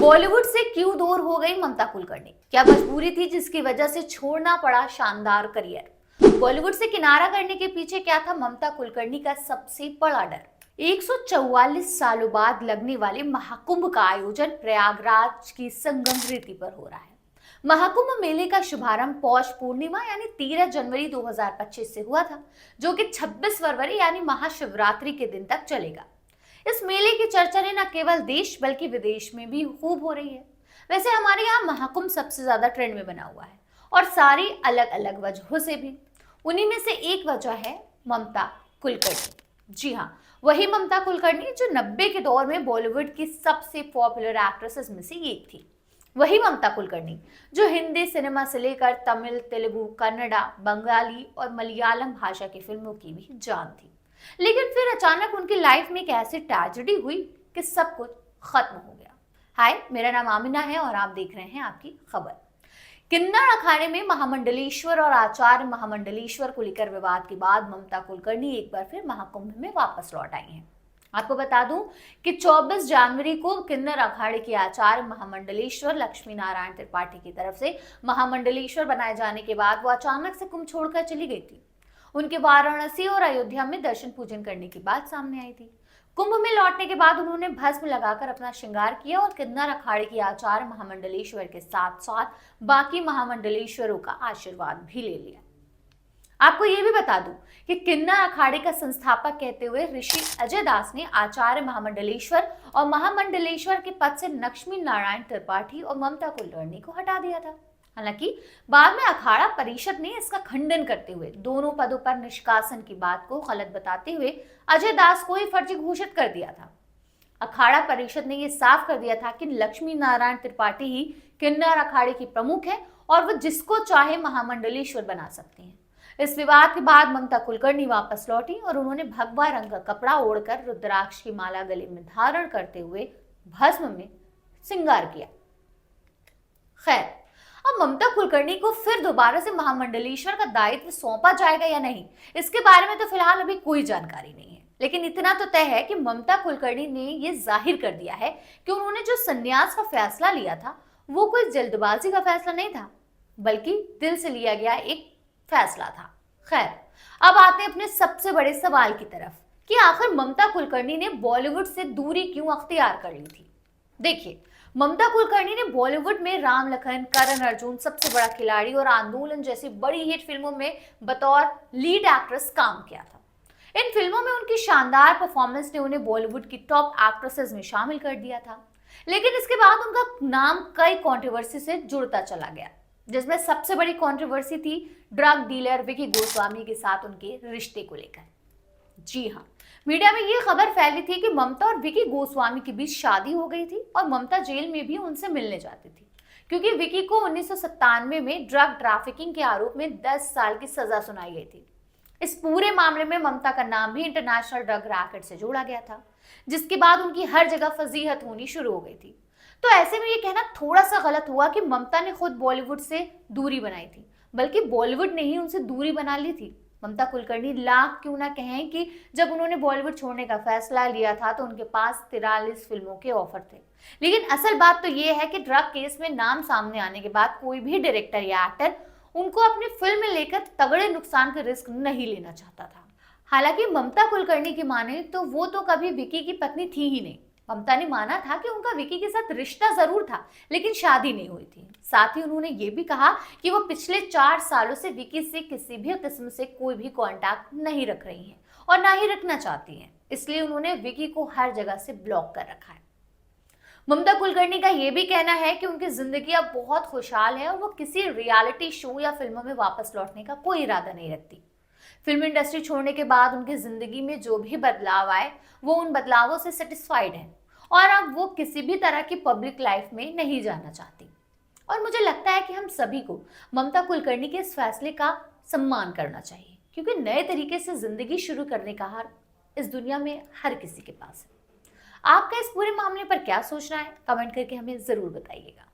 बॉलीवुड से क्यों दूर हो गई ममता कुलकर्णी? क्या मजबूरी थी जिसकी वजह से छोड़ना पड़ा शानदार करियर? बॉलीवुड से किनारा करने के पीछे क्या था ममता कुलकर्णी का सबसे बड़ा डर? 144 सालों बाद लगने वाले महाकुंभ का आयोजन प्रयागराज की संगम रीति पर हो रहा है। महाकुंभ मेले का शुभारंभ पौष पूर्णिमा यानी 13 जनवरी 2025 से हुआ था, जो कि 26 फरवरी यानी महाशिवरात्रि के दिन तक चलेगा। इस मेले की चर्चा ने न केवल देश बल्कि विदेश में भी खूब हो रही है। वैसे हमारे यहाँ महाकुंभ सबसे ज्यादा ट्रेंड में बना हुआ है, और सारी अलग अलग वजहों से भी। उन्हीं में से एक वजह है ममता कुलकर्णी। जी हाँ, वही ममता कुलकर्णी जो 90 के दौर में बॉलीवुड की सबसे पॉपुलर एक्ट्रेसेस में से एक थी। वही ममता कुलकर्णी जो हिंदी सिनेमा से लेकर तमिल, तेलुगु, कन्नड़ा, बंगाली और मलयालम भाषा की फिल्मों की भी जान थी। लेकिन फिर अचानक उनकी लाइफ में एक ऐसी ट्रेजेडी हुई कि सब कुछ खत्म हो गया। हाय, मेरा नाम आमिना है और आप देख रहे हैं आपकी खबर। किन्नर अखाड़े में महामंडलेश्वर और आचार्य महामंडलेश्वर को लेकर विवाद के बाद ममता कुलकर्णी एक बार फिर महाकुंभ में वापस लौट आई हैं। आपको बता दूं कि 24 जनवरी को किन्नर अखाड़े के आचार्य महामंडलेश्वर लक्ष्मी नारायण त्रिपाठी की तरफ से महामंडलेश्वर बनाए जाने के बाद वो अचानक से कुंभ छोड़कर चली गई थी। उनके वाराणसी और अयोध्या में दर्शन पूजन करने की बात सामने आई थी। कुंभ में लौटने के बाद उन्होंने भस्म लगाकर अपना श्रृंगार किया और किन्नर अखाड़े के आचार्य महामंडलेश्वर के साथ साथ बाकी महामंडलेश्वरों का आशीर्वाद भी ले लिया। आपको ये भी बता दूं कि किन्नर अखाड़े का संस्थापक कहते हुए ऋषि अजय दास ने आचार्य महामंडलेश्वर और महामंडलेश्वर के पद से लक्ष्मी नारायण त्रिपाठी और ममता कुलकर्णी को हटा दिया था। हालांकि बाद में अखाड़ा परिषद ने इसका खंडन करते हुए दोनों पदों पर निष्कासन की बात को गलत बताते हुए अजय दास को ही फर्जी घोषित कर दिया था। अखाड़ा परिषद ने यह साफ कर दिया था कि लक्ष्मी नारायण त्रिपाठी ही किन्नर अखाड़े की प्रमुख है और वो जिसको चाहे महामंडलेश्वर बना सकते हैं। इस विवाद के बाद ममता कुलकर्णी वापस लौटी और उन्होंने भगवा रंग का कपड़ा ओढ़कर रुद्राक्ष की माला गले में धारण करते हुए भस्म में श्रृंगार किया। खैर, अब ममता कुलकर्णी को फिर दोबारा से महामंडलेश्वर का दायित्व सौंपा जाएगा या नहीं, इसके बारे में तो फिलहाल अभी कोई जानकारी नहीं है। लेकिन इतना तो तय है कि ममता कुलकर्णी ने यह जाहिर कर दिया है कि उन्होंने जो संन्यास का फैसला लिया था वो कोई जल्दबाजी का फैसला नहीं था, बल्कि दिल से लिया गया एक फैसला था। खैर, अब आते हैं अपने सबसे बड़े सवाल की तरफ कि आखिर ममता कुलकर्णी ने बॉलीवुड से दूरी क्यों अख्तियार कर ली थी। देखिए, ममता कुलकर्णी ने बॉलीवुड में राम लखन, करण अर्जुन, सबसे बड़ा खिलाड़ी और आंदोलन जैसी बड़ी हिट फिल्मों में बतौर लीड एक्ट्रेस काम किया था। इन फिल्मों में उनकी शानदार परफॉर्मेंस ने उन्हें बॉलीवुड की टॉप एक्ट्रेसेस में शामिल कर दिया था। लेकिन इसके बाद उनका नाम कई कंट्रोवर्सी से जुड़ता चला गया, जिसमें सबसे बड़ी कंट्रोवर्सी थी ड्रग डीलर विकी गोस्वामी के साथ उनके रिश्ते को लेकर। जी हाँ, मीडिया में ये खबर फैली थी कि ममता और विकी गोस्वामी के बीच शादी हो गई थी और ममता जेल में भी उनसे मिलने जाती थी, क्योंकि विकी को 1997 में ड्रग ट्रैफिकिंग के आरोप में 10 साल की सजा सुनाई गई थी। इस पूरे मामले में ममता का नाम भी इंटरनेशनल ड्रग रैकेट से जोड़ा गया था, जिसके बाद उनकी हर जगह फजीहत होनी शुरू हो गई थी। तो ऐसे में ये कहना थोड़ा सा गलत हुआ कि ममता ने खुद बॉलीवुड से दूरी बनाई थी, बल्कि बॉलीवुड ने ही उनसे दूरी बना ली थी। ममता कुलकर्णी लाख क्यों ना कहें कि जब उन्होंने बॉलीवुड छोड़ने का फैसला लिया था तो उनके पास 43 फिल्मों के ऑफर थे। लेकिन असल बात तो ये है कि ड्रग केस में नाम सामने आने के बाद कोई भी डायरेक्टर या एक्टर उनको अपनी फिल्म में लेकर तगड़े नुकसान का रिस्क नहीं लेना चाहता था। हालांकि ममता कुलकर्णी की माने तो वो तो कभी विकी की पत्नी थी ही नहीं। ममता ने माना था कि उनका विकी के साथ रिश्ता जरूर था, लेकिन शादी नहीं हुई थी। साथ ही उन्होंने ये भी कहा कि वो पिछले 4 सालों से विकी से किसी भी किस्म से कोई भी कांटेक्ट नहीं रख रही हैं और ना ही रखना चाहती हैं। इसलिए उन्होंने विकी को हर जगह से ब्लॉक कर रखा है। ममता कुलकर्णी का ये भी कहना है कि उनकी जिंदगी अब बहुत खुशहाल है और वो किसी रियलिटी शो या फिल्मों में वापस लौटने का कोई इरादा नहीं रखती। फिल्म इंडस्ट्री छोड़ने के बाद उनकी जिंदगी में जो भी बदलाव आए वो उन बदलावों से सेटिस्फाइड है और अब वो किसी भी तरह की पब्लिक लाइफ में नहीं जाना चाहती। और मुझे लगता है कि हम सभी को ममता कुलकर्णी के इस फैसले का सम्मान करना चाहिए, क्योंकि नए तरीके से जिंदगी शुरू करने का हक इस दुनिया में हर किसी के पास है। आपका इस पूरे मामले पर क्या सोचना है, कमेंट करके हमें जरूर बताइएगा।